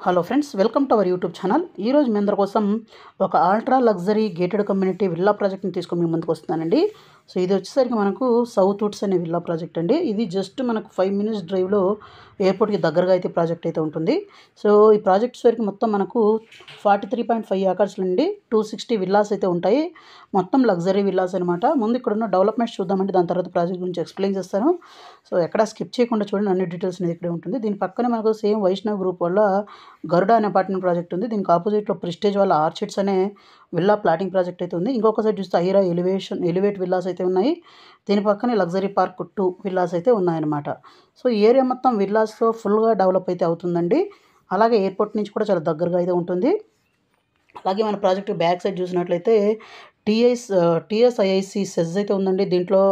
Hello friends, welcome to our YouTube channel. ఈరోజు మీ అందరి కోసం ఒక ultra luxury gated community villa ప్రాజెక్ట్ని తీసుకొని మీ ముందుకు వస్తున్నానండి. సో ఇది వచ్చేసరికి మనకు సౌత్ వుడ్స్ అనే విల్లా ప్రాజెక్ట్ అండి. ఇది జస్ట్ మనకు 5 మినిట్స్ డ్రైవ్లో ఎయిర్పోర్ట్కి దగ్గరగా అయితే ప్రాజెక్ట్ అయితే ఉంటుంది. సో ఈ ప్రాజెక్ట్స్ వరకు మొత్తం మనకు 43.5 ఏకర్స్ నుండి 260 విల్లాస్ అయితే ఉంటాయి. మొత్తం లగ్జరీ విల్లాస్ అనమాట. ముందు ఇక్కడ ఉన్న డెవలప్మెంట్స్ చూద్దామండి, దాని తర్వాత ప్రాజెక్ట్ గురించి ఎక్స్ప్లెయిన్ చేస్తాను. సో ఎక్కడ స్కిప్ చేయకుండా చూడండి, అన్ని డీటెయిల్స్ అనేది ఇక్కడే ఉంటుంది. దీని పక్కనే మనకు సేమ్ వైష్ణవ్ గ్రూప్ వల్ల గరుడ అనే అపార్ట్మెంట్ ప్రాజెక్ట్ ఉంది. దీనికి ఆపోజిట్లో ప్రెస్టేజ్ వాళ్ళ ఆర్చిడ్స్ అనే విల్లా ప్లాటింగ్ ప్రాజెక్ట్ అయితే ఉంది. ఇంకొక సైడ్ చూస్తే ఐరా ఎలివేట్ విల్లాస్ అయితే ఉన్నాయి. దీని పక్కనే లగ్జరీ పార్క్ 2 విల్లాస్ అయితే ఉన్నాయన్నమాట. సో ఈ ఏరియా మొత్తం విల్లాస్తో ఫుల్గా డెవలప్ అయితే అవుతుందండి. అలాగే ఎయిర్పోర్ట్ నుంచి కూడా చాలా దగ్గరగా అయితే ఉంటుంది. అలాగే మన ప్రాజెక్ట్ బ్యాక్ సైడ్ చూసినట్లయితే టీఎస్ఐఐసి సెజ్ అయితే ఉందండి. దీంట్లో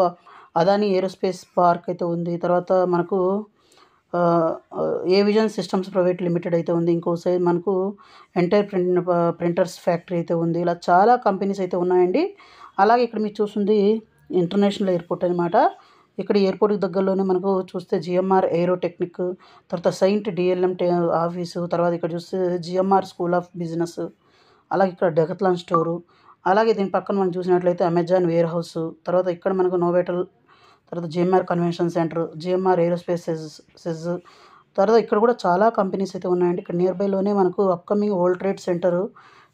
అదాని ఏరోస్పేస్ పార్క్ అయితే ఉంది. తర్వాత మనకు ఏ విజన్ సిస్టమ్స్ ప్రైవేట్ లిమిటెడ్ అయితే ఉంది. ఇంకో సైడ్ మనకు ఎంటైర్ ప్రింటర్స్ ఫ్యాక్టరీ అయితే ఉంది. ఇలా చాలా కంపెనీస్ అయితే ఉన్నాయండి. అలాగే ఇక్కడ మీరు చూస్తుంది ఇంటర్నేషనల్ ఎయిర్పోర్ట్ అనమాట. ఇక్కడ ఎయిర్పోర్ట్కి దగ్గరలోనే మనకు చూస్తే జిఎంఆర్ ఏరోటెక్నిక్, తర్వాత సైంట్ డిఎల్ఎం ఆఫీసు, తర్వాత ఇక్కడ చూస్తే జిఎంఆర్ స్కూల్ ఆఫ్ బిజినెస్, అలాగే ఇక్కడ డెకత్లాన్ స్టోరు, అలాగే దీని పక్కన మనం చూసినట్లయితే అమెజాన్ వేర్ హౌస్, తర్వాత ఇక్కడ మనకు నోవేటల్, తర్వాత GMR convention centre, GMR aerospace SEZ, తర్వాత ఇక్కడ కూడా చాలా కంపెనీస్ అయితే ఉన్నాయండి. ఇక్కడ నియర్ బైలోనే మనకు upcoming world trade centre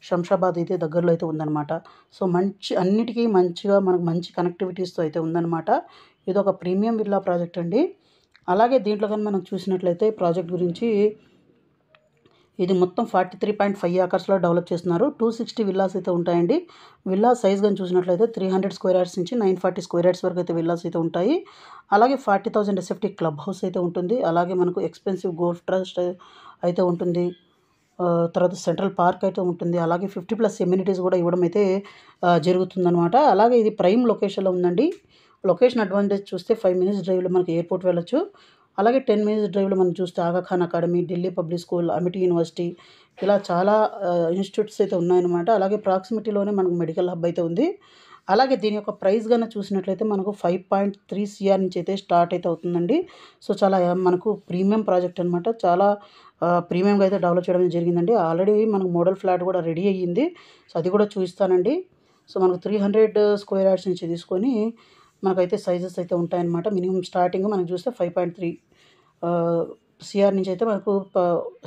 Shamshabad అయితే దగ్గరలో అయితే ఉందన్నమాట. సో అన్నిటికీ మనకు మంచి కనెక్టివిటీస్తో అయితే ఉందన్నమాట. ఇది ఒక ప్రీమియం విల్లా ప్రాజెక్ట్ అండి. అలాగే దీంట్లో కానీ మనం చూసినట్లయితే ప్రాజెక్ట్ గురించి, ఇది మొత్తం 43.5 ఏకర్స్లో డెవలప్ చేస్తున్నారు. 260 విల్లాస్ అయితే ఉంటాయండి. విల్లా సైజ్ కానీ చూసినట్లయితే 300 స్క్వేర్ యార్డ్స్ నుంచి 940 స్క్వేర్ యార్డ్స్ వరకు అయితే విల్లాస్ అయితే ఉంటాయి. అలాగే 40,000 ఎస్ఎఫ్టీ క్లబ్ హౌస్ అయితే ఉంటుంది. అలాగే మనకు ఎక్స్పెన్సివ్ గోల్ఫ్ ట్రస్ట్ అయితే ఉంటుంది. తర్వాత సెంట్రల్ పార్క్ అయితే ఉంటుంది. అలాగే 50+ ఎమ్యూనిటీస్ కూడా ఇవ్వడం అయితే జరుగుతుందన్నమాట. అలాగే ఇది ప్రైమ్ లొకేషన్లో ఉందండి. లొకేషన్ అడ్వాంటేజ్ చూస్తే 5 మినిట్స్ డ్రైవ్లో మనకి ఎయిర్పోర్ట్ వెళ్ళొచ్చు. అలాగే 10 మినిట్స్ డ్రైవ్లో మనం చూస్తే Aga Khan academy, Delhi public school, Amity university, ఇలా చాలా ఇన్స్టిట్యూట్స్ అయితే ఉన్నాయన్నమాట. అలాగే ప్రాక్సిమిటీలోనే మనకు మెడికల్ హబ్ అయితే ఉంది. అలాగే దీని యొక్క ప్రైస్ కన్నా చూసినట్లయితే మనకు 5.3 CR నుంచి అయితే స్టార్ట్ అయితే అవుతుందండి. సో చాలా మనకు ప్రీమియం ప్రాజెక్ట్ అనమాట. చాలా ప్రీమియంగా అయితే డెవలప్ చేయడం జరిగిందండి. ఆల్రెడీ మనకు మోడల్ ఫ్లాట్ కూడా రెడీ అయ్యింది. సో అది కూడా చూపిస్తానండి. సో మనకు 300 స్క్వేర్ యార్డ్స్ నుంచి తీసుకొని మనకైతే సైజెస్ అయితే ఉంటాయన్నమాట. మినిమం స్టార్టింగ్ మనం చూస్తే 5.3 CR నుంచి అయితే మనకు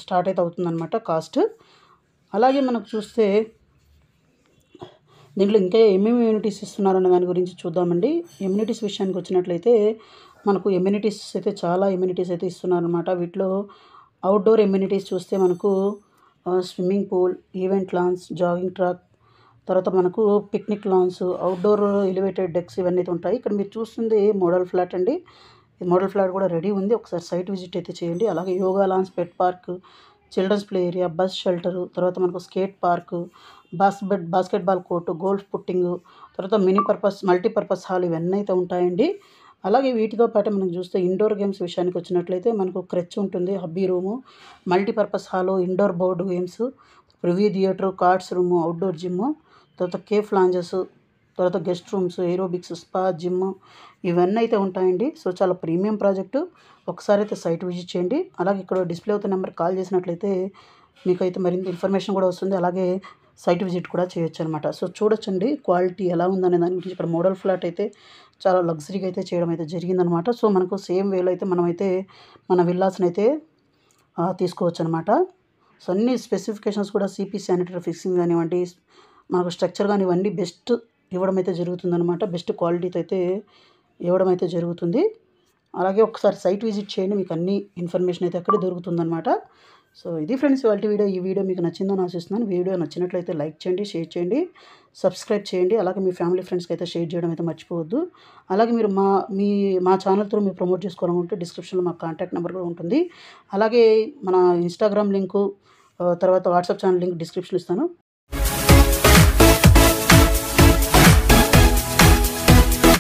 స్టార్ట్ అయితే అవుతుందన్నమాట కాస్ట్. అలాగే మనకు చూస్తే దీంట్లో ఇంకా ఏమేమి ఎమ్యూనిటీస్ ఇస్తున్నారన్న దాని గురించి చూద్దామండి. ఎమ్యూనిటీస్ విషయానికి వచ్చినట్లయితే మనకు ఎమ్యూనిటీస్ అయితే చాలా ఎమ్యూనిటీస్ అయితే ఇస్తున్నారనమాట. వీటిలో అవుట్డోర్ ఎమ్యూనిటీస్ చూస్తే మనకు swimming pool, event lance, jogging track, తర్వాత మనకు picnic lance, outdoor elevated dex ఇవన్నీ అయితే ఉంటాయి. ఇక్కడ మీరు చూస్తుంది మోడల్ ఫ్లాట్ అండి. ఈ మోడల్ ఫ్లాట్ కూడా రెడీ ఉంది. ఒకసారి సైట్ విజిట్ అయితే చేయండి. అలాగే yoga lawns, pet park, children's play area, bus shelter, తర్వాత మనకు skate park, basketball court, golf putting, తర్వాత మల్టీపర్పస్ హాల్ ఇవన్నీ అయితే ఉంటాయండి. అలాగే వీటితో పాటు మనం చూస్తే ఇండోర్ గేమ్స్ విషయానికి వచ్చినట్లయితే మనకు క్రెచ్ ఉంటుంది, hobby room, multipurpose hall, indoor board games, preview theatre, cards room, outdoor gym, తర్వాత కేఫ్ లాంజెస్, తర్వాత guest rooms, aerobics, spa, gym ఇవన్నీ అయితే ఉంటాయండి. సో చాలా ప్రీమియం ప్రాజెక్టు. ఒకసారి అయితే సైట్ విజిట్ చేయండి. అలాగే ఇక్కడ డిస్ప్లే అవుతున్న నెంబర్ కాల్ చేసినట్లయితే మీకైతే మరింత ఇన్ఫర్మేషన్ కూడా వస్తుంది. అలాగే సైట్ విజిట్ కూడా చేయొచ్చు అనమాట. సో చూడొచ్చండి క్వాలిటీ ఎలా ఉందనే దాని గురించి. ఇక్కడ మోడల్ ఫ్లాట్ అయితే చాలా లగ్జరీగా అయితే చేయడం అయితే జరిగిందనమాట. సో మనకు సేమ్ వేలో అయితే మనమైతే మన విల్లాస్ని అయితే తీసుకోవచ్చు అనమాట. సో అన్ని స్పెసిఫికేషన్స్ కూడా సిపి శానిటరీ ఫిక్సింగ్ కానివ్వండి, మనకు స్ట్రక్చర్ కానివ్వండి బెస్ట్ ఇవ్వడం అయితే జరుగుతుందనమాట. బెస్ట్ క్వాలిటీతో అయితే ఇవ్వడం అయితే జరుగుతుంది. అలాగే ఒకసారి సైట్ విజిట్ చేయండి, మీకు అన్ని ఇన్ఫర్మేషన్ అయితే అక్కడే దొరుకుతుందనమాట. సో ఇది ఫ్రెండ్స్ ఇవాల్టి వీడియో. ఈ వీడియో మీకు నచ్చిందని ఆశిస్తున్నాను. వీడియో నచ్చినట్లయితే లైక్ చేయండి, షేర్ చేయండి, సబ్స్క్రైబ్ చేయండి. అలాగే మీ ఫ్యామిలీ ఫ్రెండ్స్కి అయితే షేర్ చేయడం అయితే మర్చిపోవద్దు. అలాగే మీరు మా ఛానల్ త్రూ మీరు ప్రమోట్ చేసుకోవాలనుకుంటే డిస్క్రిప్షన్లో మా కాంటాక్ట్ నెంబర్ కూడా ఉంటుంది. అలాగే మన ఇన్స్టాగ్రామ్ లింకు, తర్వాత వాట్సాప్ ఛానల్ లింక్ డిస్క్రిప్షన్లో ఇస్తాను.